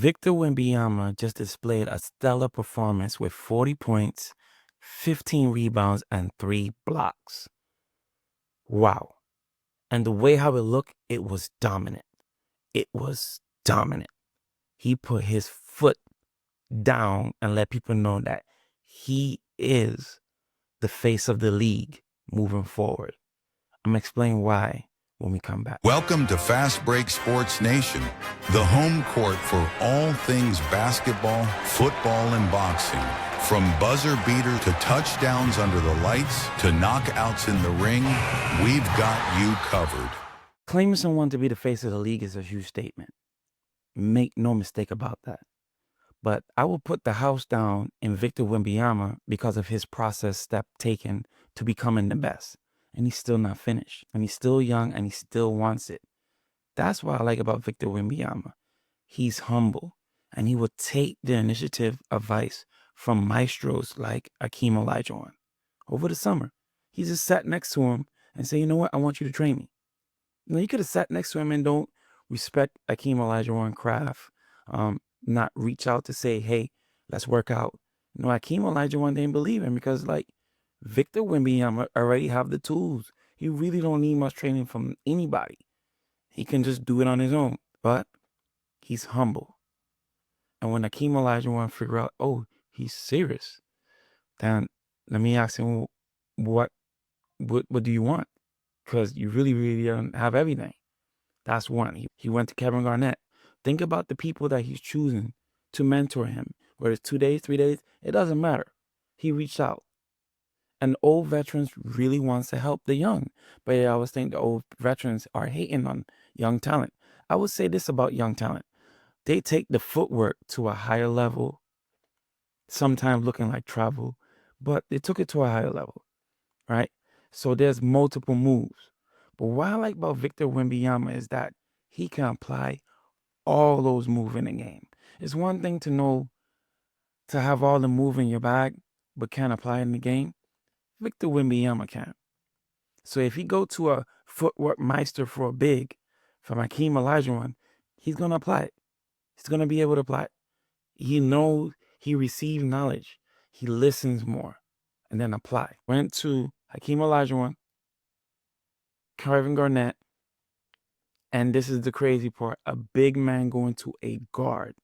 Victor Wembanyama just displayed a stellar performance with 40 points, 15 rebounds, and 3 blocks. Wow. And the way how it looked, it was dominant. It was dominant. He put his foot down and let people know that he is the face of the league moving forward. I'm going to explain why when we come back. Welcome to Fast Break Sports Nation, the home court for all things basketball, football, and boxing. From buzzer beater to touchdowns under the lights to knockouts in the ring, we've got you covered. Claiming someone to be the face of the league is a huge statement. Make no mistake about that. But I will put the house down in Victor Wembanyama because of his process step taken to becoming the best. And he's still not finished. And he's still young and he still wants it. That's what I like about Victor Wembanyama. He's humble and he will take the initiative advice from maestros like Hakeem Olajuwon. Over the summer, he just sat next to him and said, you know what, I want you to train me. You know, you could have sat next to him and don't respect Hakeem Olajuwon craft. Not reach out to say, hey, let's work out. No, Hakeem Olajuwon didn't believe him because, like, Victor Wembanyama already have the tools. He really don't need much training from anybody. He can just do it on his own. But he's humble. And when Hakeem Olajuwon figure out, oh, he's serious, then let me ask him, what do you want? Because you really don't have everything. That's one. He went to Kevin Garnett. Think about the people that he's choosing to mentor him. Whether it's 2 days, 3 days, it doesn't matter. He reached out. And old veterans really wants to help the young. But I always think the old veterans are hating on young talent. I would say this about young talent. They take the footwork to a higher level, sometimes looking like travel, but they took it to a higher level, right? So there's multiple moves. But what I like about Victor Wembanyama is that he can apply all those moves in the game. It's one thing to know, to have all the move in your bag, but can't apply it in the game. Victor Wembanyama can. So if he go to a footwork meister for a big from Hakeem Olajuwon, he's going to apply it. He's going to be able to apply it. He knows, he receives knowledge. He listens more and then apply. Went to Hakeem Olajuwon, Kevin Garnett, and this is the crazy part, a big man going to a guard,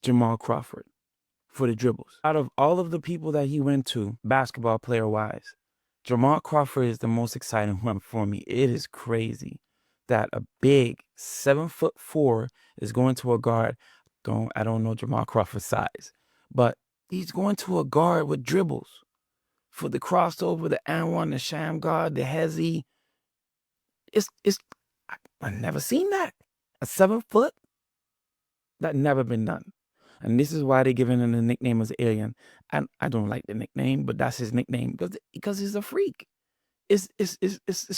Jamal Crawford, for the dribbles. Out of all of the people that he went to, basketball player-wise, Jamal Crawford is the most exciting one for me. It is crazy that a big 7'4" is going to a guard. I don't know Jamal Crawford's size, but he's going to a guard with dribbles for the crossover, the and-one, the sham guard, the hezzy. I've never seen that. A 7 foot? That never been done. And this is why they're giving him the nickname as Alien. And I don't like the nickname, but that's his nickname because he's a freak. It's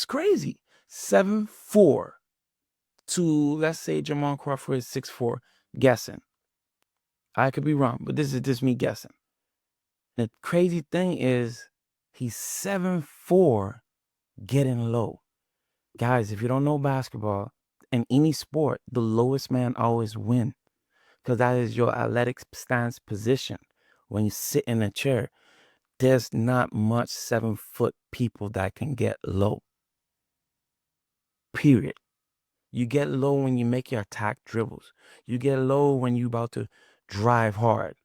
crazy. 7'4" to, let's say Jamal Crawford is 6'4", guessing. I could be wrong, but this is just me guessing. The crazy thing is he's 7'4", getting low. Guys, if you don't know basketball, in any sport, the lowest man always wins. Because that is your athletic stance position. When you sit in a chair, there's not much 7 foot people that can get low. Period. You get low when you make your attack dribbles. You get low when you about to drive hard.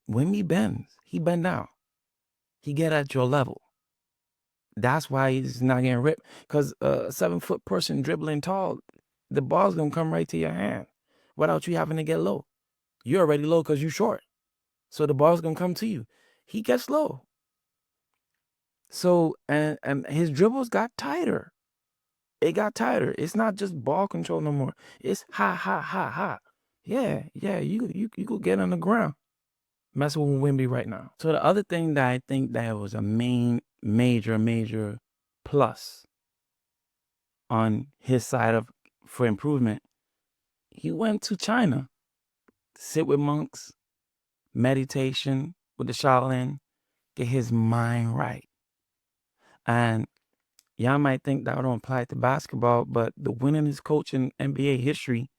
When he bends, he bend down. He get at your level. That's why he's not getting ripped. Because a 7 foot person dribbling tall, the ball's going to come right to your hand without you having to get low. You're already low because you're short. So the ball's going to come to you. He gets low. So, and his dribbles got tighter. It got tighter. It's not just ball control no more. It's ha. Yeah, you could get on the ground. Messing with Wemby right now. So the other thing that I think that was a major plus on his side for improvement, he went to China, sit with monks, meditation with the Shaolin, get his mind right. And y'all might think that don't apply to basketball, but the winningest coach in NBA history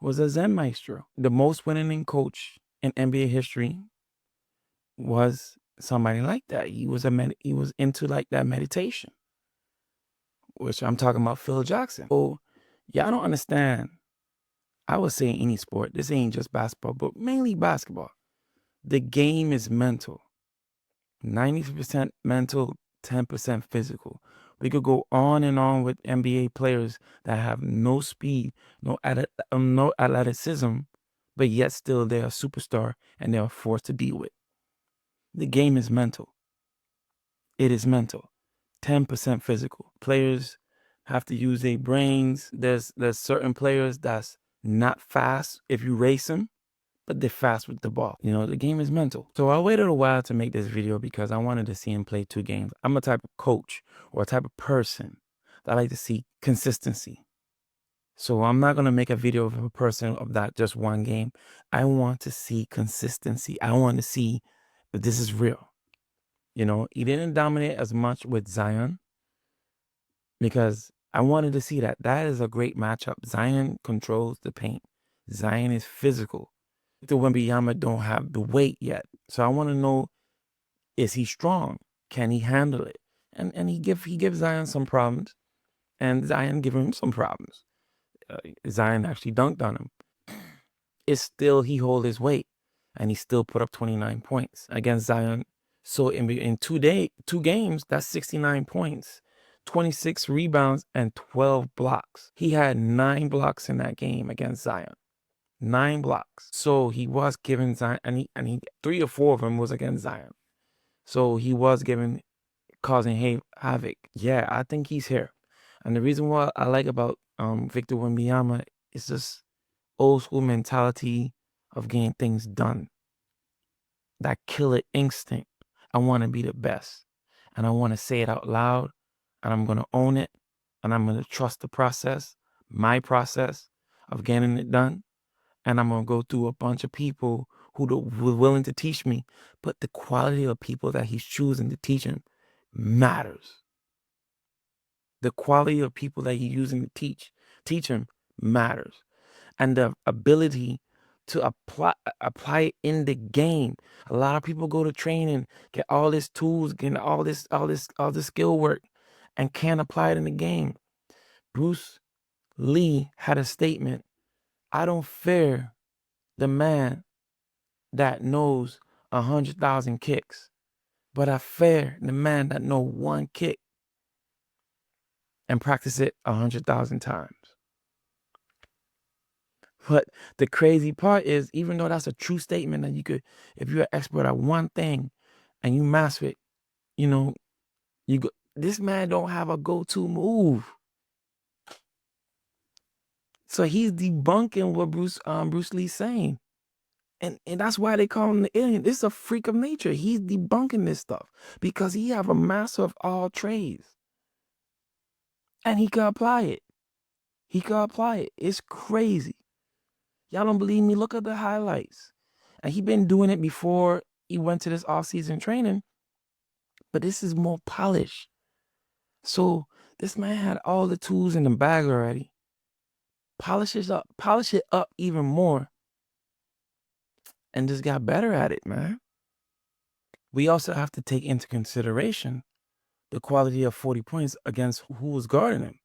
was a Zen maestro. The most winning coach in NBA history was somebody like that. He was into like that meditation, which I'm talking about Phil Jackson. So y'all don't understand. I would say any sport. This ain't just basketball, but mainly basketball. The game is mental. 90% mental, 10% physical. We could go on and on with NBA players that have no speed, no athleticism, but yet still they're a superstar and they're a force to deal with. The game is mental. It is mental. 10% physical. Players have to use their brains. There's certain players that's not fast if you race them, but they're fast with the ball. You know, the game is mental. So I waited a while to make this video because I wanted to see him play 2 games. I'm a type of coach or a type of person that I like to see consistency. So I'm not going to make a video of a person of that just 1 game. I want to see consistency. I want to see that this is real. You know, he didn't dominate as much with Zion because I wanted to see that. That is a great matchup. Zion controls the paint. Zion is physical. Victor Wembanyama don't have the weight yet. So I want to know, is he strong? Can he handle it? And he gives Zion some problems. And Zion give him some problems. Zion actually dunked on him. It's still, he hold his weight. And he still put up 29 points against Zion. So in 2 games, that's 69 points, 26 rebounds, and 12 blocks. He had 9 blocks in that game against Zion. 9 blocks. So he was giving Zion, and he 3 or 4 of them was against Zion. So he was causing havoc. Yeah, I think he's here. And the reason why I like about Victor Wembanyama is just old school mentality of getting things done. That killer instinct. I want to be the best. And I want to say it out loud. And I'm going to own it. And I'm going to trust the process, my process of getting it done. And I'm going to go through a bunch of people who were willing to teach me. But the quality of people that he's choosing to teach him matters. The quality of people that he's using to teach him matters. And the ability to apply it in the game. A lot of people go to training, get all these tools, get all this skill work, and can't apply it in the game. Bruce Lee had a statement: I don't fear the man that knows 100,000 kicks, but I fear the man that knows 1 kick and practice it 100,000 times. But the crazy part is, even though that's a true statement that you could, if you're an expert at one thing and you master it, you know, this man don't have a go-to move. So he's debunking what Bruce Lee's saying. And that's why they call him the alien. This is a freak of nature. He's debunking this stuff because he have a master of all trades. And he can apply it. It's crazy. Y'all don't believe me? Look at the highlights. And he been doing it before he went to this off-season training. But this is more polished. So this man had all the tools in the bag already. Polish it up even more. And just got better at it, man. We also have to take into consideration the quality of 40 points against who was guarding him.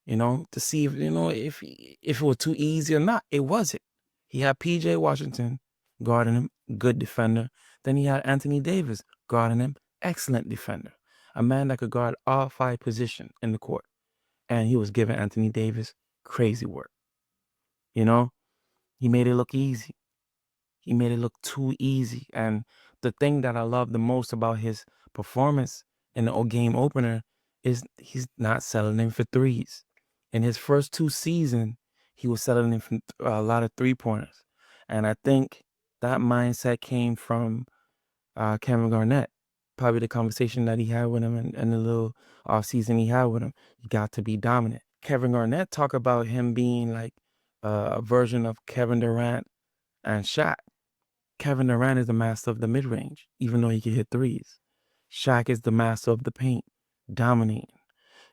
You know, to see if, you know, if it was too easy or not. It wasn't. He had P.J. Washington guarding him, good defender. Then he had Anthony Davis guarding him, excellent defender. A man that could guard all 5 positions in the court. And he was giving Anthony Davis crazy work. You know, he made it look easy. He made it look too easy. And the thing that I love the most about his performance in the game opener is he's not settling for threes. In his first 2 seasons, he was settling in for a lot of 3-pointers. And I think that mindset came from Kevin Garnett. Probably the conversation that he had with him and the little offseason he had with him. You got to be dominant. Kevin Garnett talk about him being like a version of Kevin Durant and Shaq. Kevin Durant is the master of the mid-range, even though he can hit threes. Shaq is the master of the paint, dominating.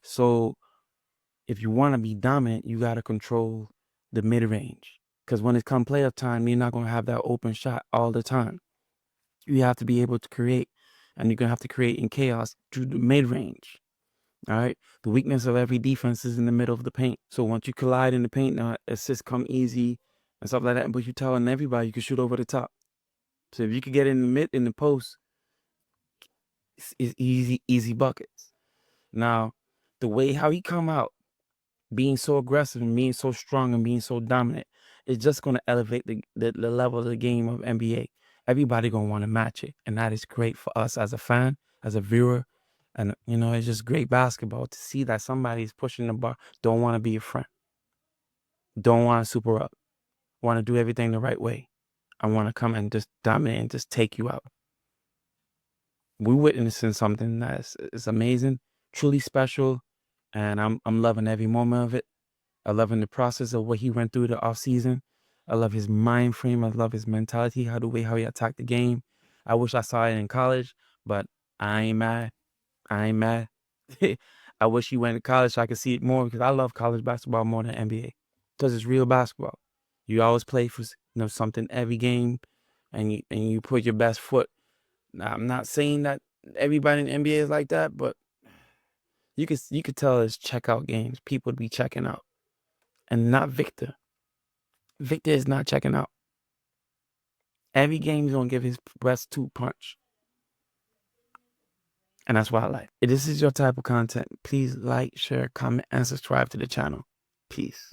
So if you want to be dominant, you got to control the mid-range. Because when it comes playoff time, you're not going to have that open shot all the time. You have to be able to create, and you're going to have to create in chaos through the mid-range. All right. The weakness of every defense is in the middle of the paint. So once you collide in the paint, now assists come easy and stuff like that. But you're telling everybody you can shoot over the top. So if you could get in the mid, in the post, it's easy buckets. Now, the way how he come out, being so aggressive and being so strong and being so dominant, is just going to elevate the level of the game of NBA. Everybody going to want to match it. And that is great for us as a fan, as a viewer. And, you know, it's just great basketball to see that somebody's pushing the bar, don't want to be a friend, don't want to super up, want to do everything the right way. I want to come and just dominate and just take you out. We're witnessing something that is amazing, truly special, and I'm loving every moment of it. I'm loving the process of what he went through the offseason. I love his mind frame. I love his mentality, how he attacked the game. I wish I saw it in college, but I ain't mad. I wish he went to college so I could see it more, because I love college basketball more than NBA, because it's real basketball. You always play for something every game, and you put your best foot. Now, I'm not saying that everybody in the NBA is like that, but you could tell it's checkout games. People would be checking out, and not Victor. Victor is not checking out. Every game he's gonna give his best 2 punch. And that's what I like. If this is your type of content, please like, share, comment, and subscribe to the channel. Peace.